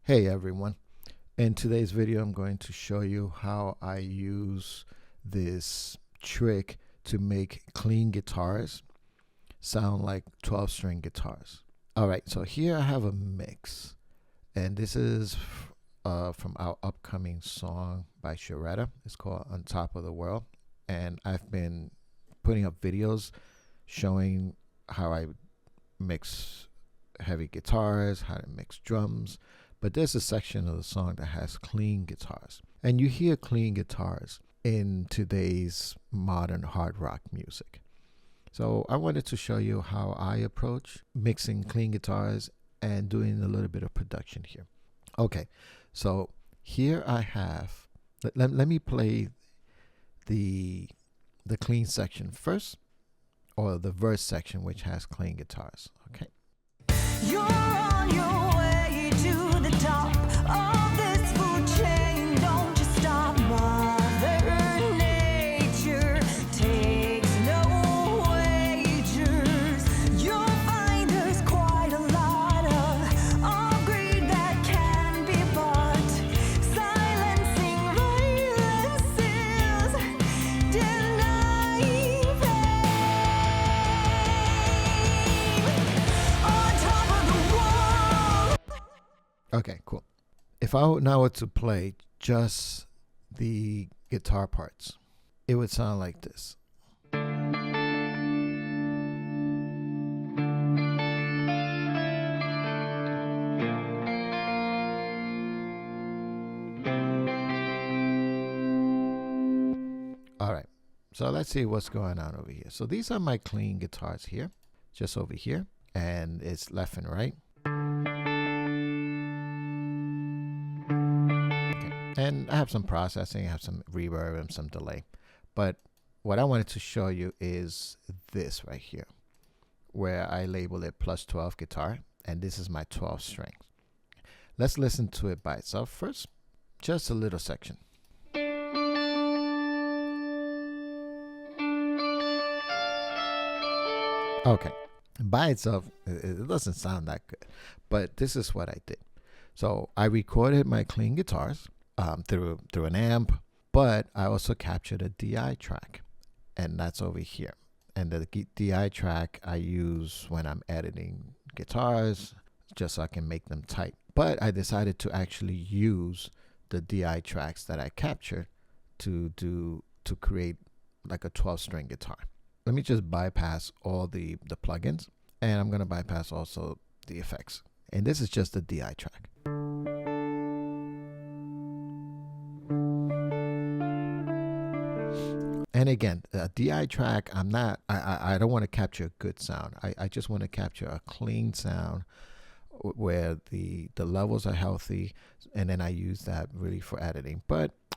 Hey everyone, in today's video I'm going to show you how I use this trick to make clean guitars sound like 12-string guitars. Alright, so here I have a mix, and this is from our upcoming song by CHARETTA. It's called On Top of the World, and I've been putting up videos showing how I mix heavy guitars, how to mix drums. But there's a section of the song that has clean guitars. And you hear clean guitars in today's modern hard rock music. So I wanted to show you how I approach mixing clean guitars and doing a little bit of production here. Okay, so here I have, let me play the clean section first, or the verse section which has clean guitars. Okay. You're on your way to the top of this food chain. Don't you stop. Mother Nature takes no wagers. You'll find there's quite a lot of greed that can be bought. Silencing violences, deny on top of the wall. Okay, cool. If I now were to play just the guitar parts, it would sound like this. All right, so let's see what's going on over here. So these are my clean guitars here, just over here, and it's left and right. And I have some processing, I have some reverb and some delay. But what I wanted to show you is this right here, where I label it plus 12 guitar, and this is my 12 string. Let's listen to it by itself first, just a little section. Okay, by itself, it doesn't sound that good, but this is what I did. So I recorded my clean guitars through an amp, but I also captured a DI track, and that's over here. And the DI track I use when I'm editing guitars, just so I can make them tight. But I decided to actually use the DI tracks that I captured to create like a 12-string guitar. Let me just bypass all the plugins, and I'm gonna bypass also the effects. And this is just the DI track. And again, a DI track, I don't want to capture a good sound. I just want to capture a clean sound where the levels are healthy, and then I use that really for editing.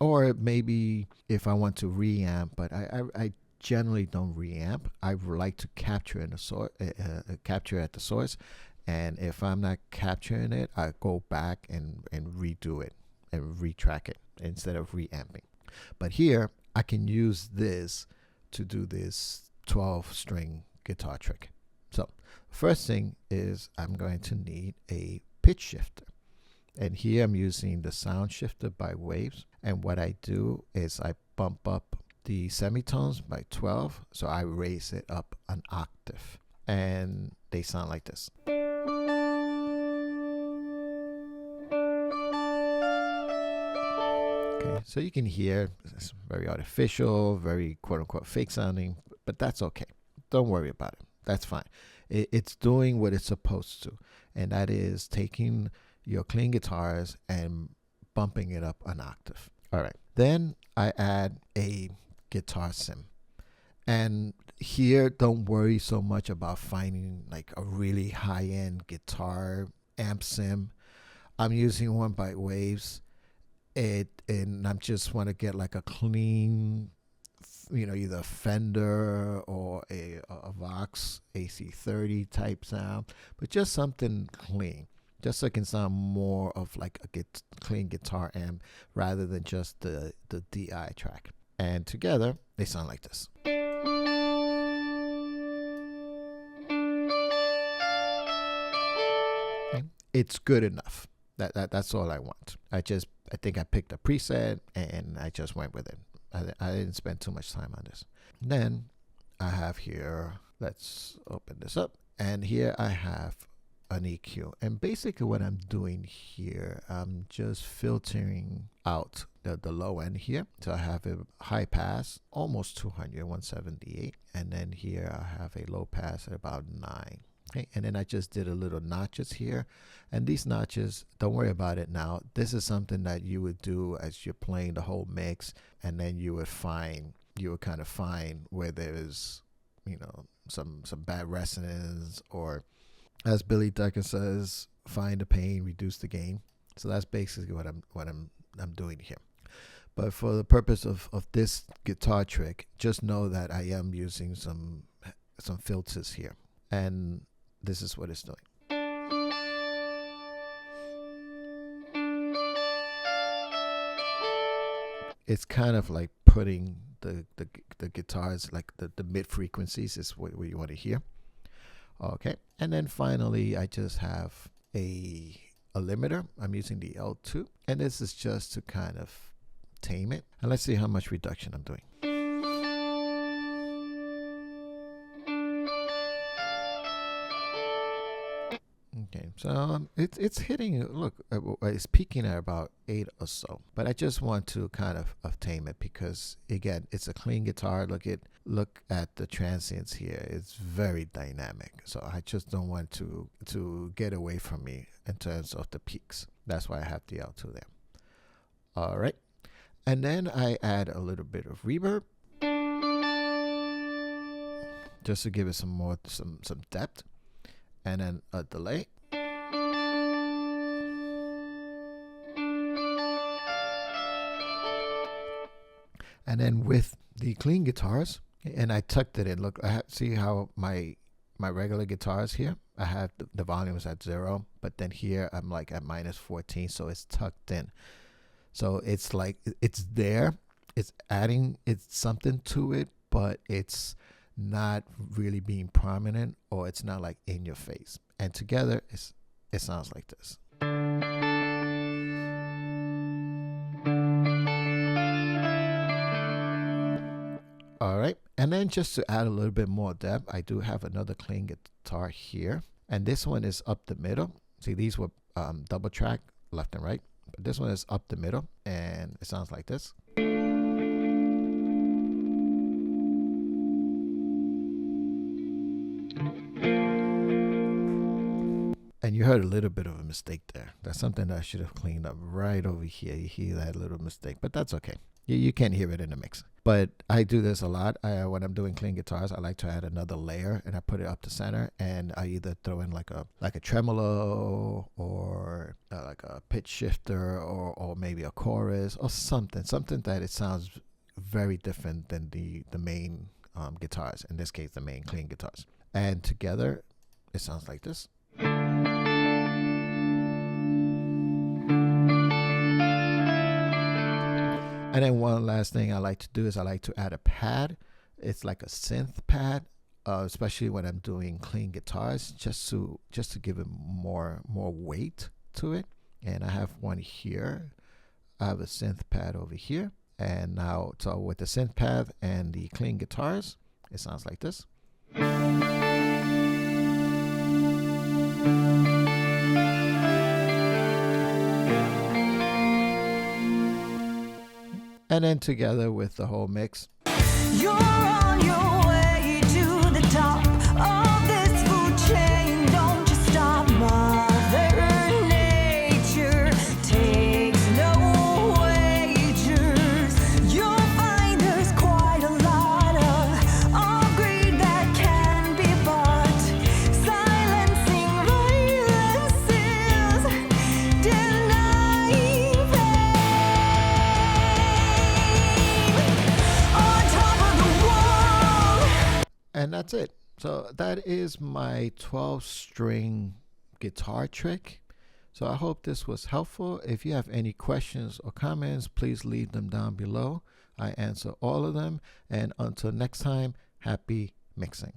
Or maybe if I want to reamp, but I generally don't reamp. I like to capture in the source, capture at the source. And if I'm not capturing it, I go back and redo it and retrack it instead of reamping. But here, I can use this to do this 12-string guitar trick. So first thing is I'm going to need a pitch shifter. And here I'm using the sound shifter by Waves. And what I do is I bump up the semitones by 12. So I raise it up an octave. And they sound like this. Okay, so you can hear it's very artificial, very quote-unquote fake sounding, but that's okay. Don't worry about it. That's fine. It's doing what it's supposed to, and that is taking your clean guitars and bumping it up an octave. All right. Then I add a guitar sim. And here, don't worry so much about finding like a really high-end guitar amp sim. I'm using one by Waves. And I just want to get like a clean, either Fender or a Vox AC30 type sound, but just something clean, just so it can sound more of like a clean guitar amp rather than just the DI track. And together, they sound like this. Okay. It's good enough. That's all I want. I think I picked a preset and I just went with it. I didn't spend too much time on this. Then I have here, let's open this up, and here I have an EQ. And basically what I'm doing here, I'm just filtering out the low end here. So I have a high pass, almost 200, 178. And then here I have a low pass at about 9. Okay, and then I just did a little notches here. And these notches, don't worry about it now. This is something that you would do as you're playing the whole mix. And then you would kind of find where there's, some bad resonance, or as Billy Decker says, find the pain, reduce the gain. So that's basically what I'm doing here. But for the purpose of this guitar trick, just know that I am using some filters here, and this is what it's doing. It's kind of like putting the guitars, like the mid frequencies is what you want to hear. Okay, and then finally I just have a limiter. I'm using the L2, and this is just to kind of tame it. And let's see how much reduction I'm doing. Okay, so it's hitting, look, it's peaking at about 8 or so, but I just want to kind of tame it, because again, it's a clean guitar. Look at the transients here. It's very dynamic, so I just don't want to get away from me in terms of the peaks. That's why I have the L2 there. All right, and then I add a little bit of reverb just to give it some depth, and then a delay. And then with the clean guitars, and I tucked it in. Look, see how my regular guitars here, I have the volumes at 0, but then here I'm like at -14, so it's tucked in. So it's like, it's there, it's something to it, but it's not really being prominent, or it's not like in your face. And together, it sounds like this. All right, and then just to add a little bit more depth, I do have another clean guitar here, and this one is up the middle. See, these were double track left and right, but this one is up the middle, and it sounds like this. And you heard a little bit of a mistake there. That's something that I should have cleaned up right over here. You hear that little mistake, but that's okay. You can't hear it in the mix. But I do this a lot. When I'm doing clean guitars, I like to add another layer, and I put it up to center, and I either throw in like a tremolo, or like a pitch shifter, or maybe a chorus, or something that it sounds very different than the main guitars. In this case, the main clean guitars. And together, it sounds like this. And then one last thing I like to do is I like to add a pad. It's like a synth pad, especially when I'm doing clean guitars, just to give it more weight to it. And I have one here. I have a synth pad over here. And now, so with the synth pad and the clean guitars, it sounds like this. And then together with the whole mix. You're on your way to the top of this food chain. Don't just stop. Mother Nature takes no wagers. You'll find there's quite a lot of greed that can be bought. Silencing violences, denying And that's it. So that is my 12-string guitar trick. So I hope this was helpful. If you have any questions or comments, please leave them down below. I answer all of them. And until next time, happy mixing.